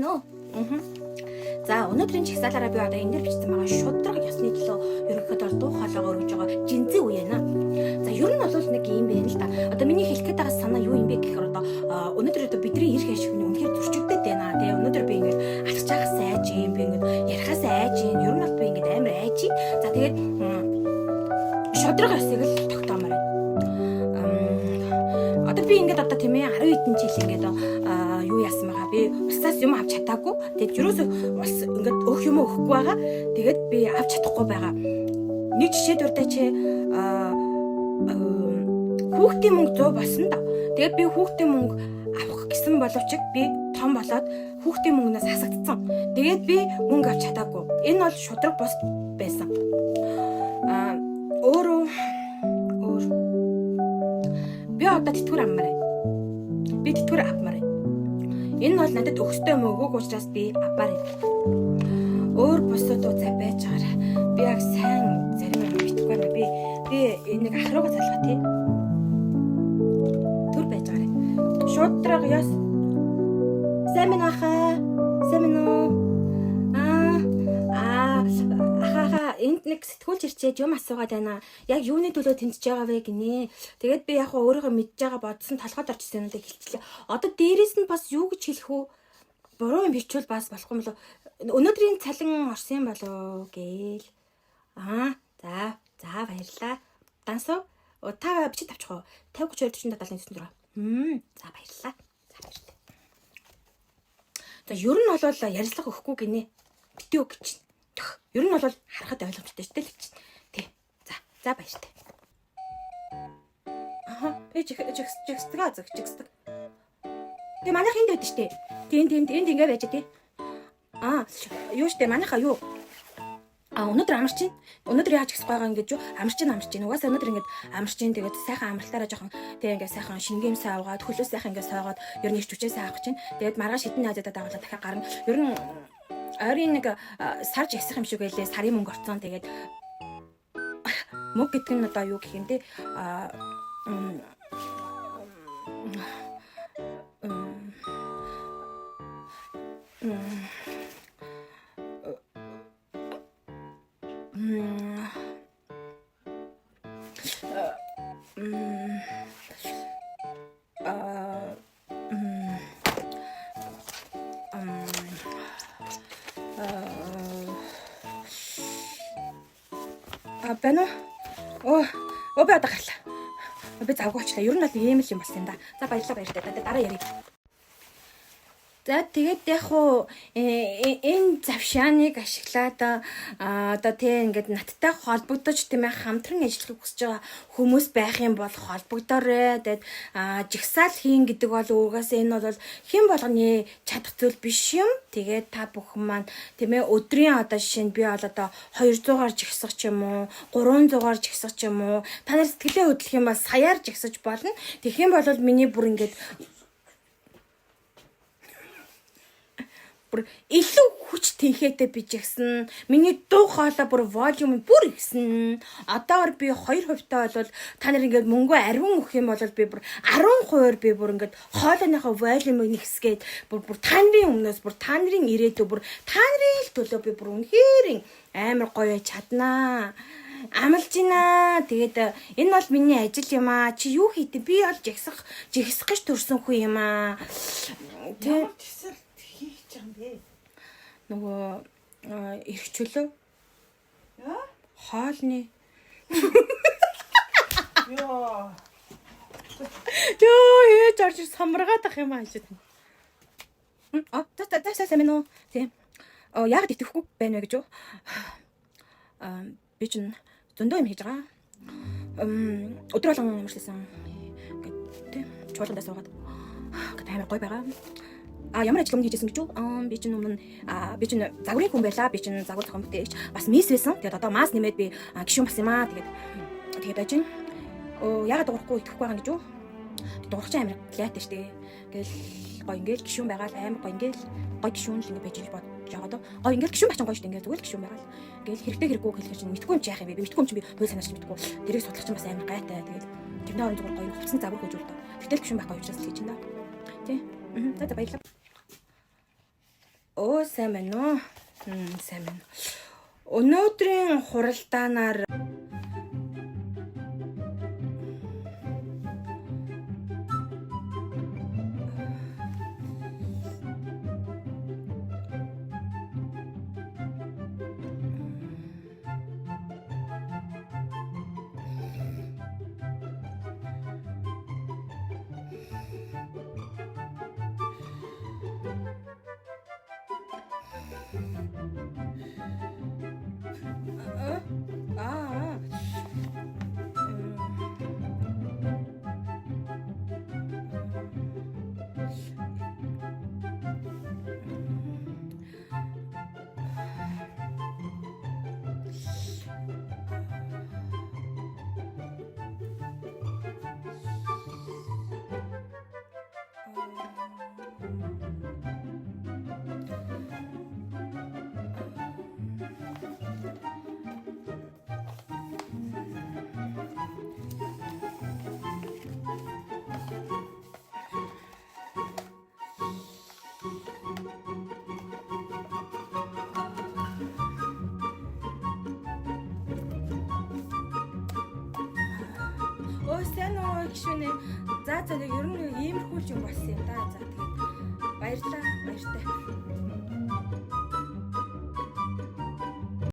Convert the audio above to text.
Нөө. За өнөөдрийн чагсаалаараа би одоо энэ дээр бичсэн байгаа шудраг ёсны төлөө ерөнхийдөө дуу хоолойгоо өргөж байгаа жинзээ үе нэ. За ер нь бол нэг юм байна л да. Одоо миний хэлэх гээд байгаа санаа юу юм бэ гэхээр одоо өнөөдөр одоо бидний эрх ашигны үнэхээр зөрчигдөд байна. Тэгээ өнөөдөр би ингэж алхаж байгаас айж юм би ингэж ярихаас айж юм. Ер нь бол би ингэж амар айж. За тэгээд шудраг ёсыг л тогтоомоор байна. Одоо би ингэж одоо тийм ээ 10 хэдэн жил ингэж юу яасан байгаа би усаас юм авч чадаагүй. Тэгээд юусоо бас ингээд өөх юм өгөхгүй байгаа. Тэгээд би авч чадахгүй байгаа. Нэг жишээ дуртай чи хүүхдийн мөнгө 100 болсон да. Тэгээд би хүүхдийн мөнгө авах гэсэн боловч би том болоод хүүхдийн мөнгнөөс хасагдсан. Тэгээд би мөнгө авч чадаагүй. Энэ бол шудраг бос байсан. Өөр би одоо тэтгэвэр аммаар байна. Би тэтгэвэр авмаар байна. Энэ бол надад өгөхтэй юм өгөөг учраас би аваар байна. Өөр босоод цай байж байгаа. Би яг сайн зарим юм битгэхгүй байна. Би нэг ахрууга залгаа тий. Түр байж байгаа. Шудраг яс. Сайн мэн ахаа. Сайн мэн үү? Энд нэг сэтгүүлч ирчээд юм асуугаад байна. Яг юуны төлөө тэнцэж байгаа вэ гинэ. Тэгээд би яг өөрийгөө мэдж байгаа бодсон толгойд орчихсон юм даа хэлчихлээ. Одоо дээрээс нь бас юу гэж хэлэх үү? Буруу юм бичвэл бас болохгүй юм болов. Өнөөдрийн цалин орсон юм болов гээл. За баярлаа. Дансуу. Та бичиж авчих уу? 50 30 40 74. За баярлаа. За баярлалаа. За ер нь бол ярилцлага өгөхгүй гинэ. Битүү гэж. Ер нь бол харахад ойлгомжтой шүү дээ л гэж. Тий. За баяртай. Би жигсдэг. Тэ манайх энд байдаг шүү дээ. Энд ингэ байж тий. Юу шүү дээ манайха юу? Өнөөдөр амарч чинь. Өнөөдөр яаж гисэх байгаа ингэж юу? Амарч чинь. Угаасаа өнөөдөр ингэж амарч чинь тэгээд сайхан амралтаараа жоохон тэг ингэ сайхан шингэмсээ аваад хөлөө сайхан ингэ сойгоод ер нь их хүчээсээ авах чинь. Тэгээд маргааш хитэн хажуудаа дагуулаад дахиад гарна. Ер нь ойрын нэг сар жигсэх юм шиг байлээ. Сарын мөнгө орцсон. Тэгээд мөнгө гэдэг нь одоо юу гэх юм те байна уу? Би одоо гарлаа. Би завгүй очлаа. Ер нь бол ийм л юм болсон юм да. За баярлалаа. Дараа ярив. За тэгээд яг хуу энэ завшааныг ашиглаад одоо тийм ингээд надтай холбогдож тийм ээ хамтран ажиллахыг хүсэж байгаа хүмүүс байх юм бол холбогдоорой. Тэгээд жигсаал хийн гэдэг бол угаасаа энэ бол хэн болгоны чадах зүйл биш юм. Тэгээд та бүхэн маань тийм ээ өдрийн одоо жишээ нь би бол одоо 200-аар жигсах ч юм уу 300-аар жигсах ч юм уу та нар сэтгэлээ хөдлөх юм бол саяар жигсаж болно. Тэгэх юм бол миний бүр ингээд бүр илүү хүч тэнхээтэй би жигсэн. Миний дуу хоолой бүр волюм бүр ихсэн. Одоогор би 2% таа бол та нар ингээд мөнгө ариун өгөх юм бол би бүр 10% би бүр ингээд хоолойныхоо волюмыг нэгсгээд бүр та нарын өмнөөс бүр та нарын ирээдүй бүр та нарын л төлөө би бүр үнэхээр амар гоё чаднаа. Амлж гинэ. Тэгээд энэ бол миний ажил юм аа. Чи юу хийдэ? Би бол жигсэх гэж төрсөн хүн юм аа. Тэг нөгөө эрх чөлөө хоолны ёо ээж орж самаргаад ах юм аажид. За мэн үү. Тийм. Яг итгэхгүй байна вэ гэж юу? Би ч зөндөө юм хийж байгаа. Өдөр болгон өмөрсөн. Ингээд тийм чуулгандаа суугаад. Ингээд амар гоё байгаа. Ямар ажил хийжсэн гэж юу? Би чинь өмнө би чинь загварын хүн байлаа. Би чинь загвар зохион бүтээгч. Бас мисс байсан. Тэгээд одоо мас нэмээд би гишүүн бас юм аа. Тэгээд байж гин. Яагаад дуурахгүй итгэхгүй байгаа гэж юу? Дуурах чинь амар лайтай штэ. Ингээл гоё ингээл гишүүн байгаа л амар гоё ингээл гоё гишүүн л ингээд байж бодож байгаа доо. Гоё ингээл гишүүн бачин гоё штэ. Ингээд зүгээр гишүүн байгаа л. Ингээл хэрэгтэй хэрэггүй хэлэх чинь мэдхгүй юм чи яах юм бэ? Би мэдхгүй юм чи би хөл санаач мэдхгүй. Тэрийг судлах чинь бас амар гайтай. Тэгээд тэрний орон зүгээр гоё хувцсан загвар хөөж үлдээ. Гэтэл гишүүн байхгүй учраас л хийж байна. Тий. За баярлалаа. Оо сайн байна уу? Сайн байна. Өнөөдрийн хуралдаанаар аа Оо сайн уу гişүнэ. За нэг ер нь иймэрхүү юм болсон юм да. За тэгээд баярлалаа. Баяртай.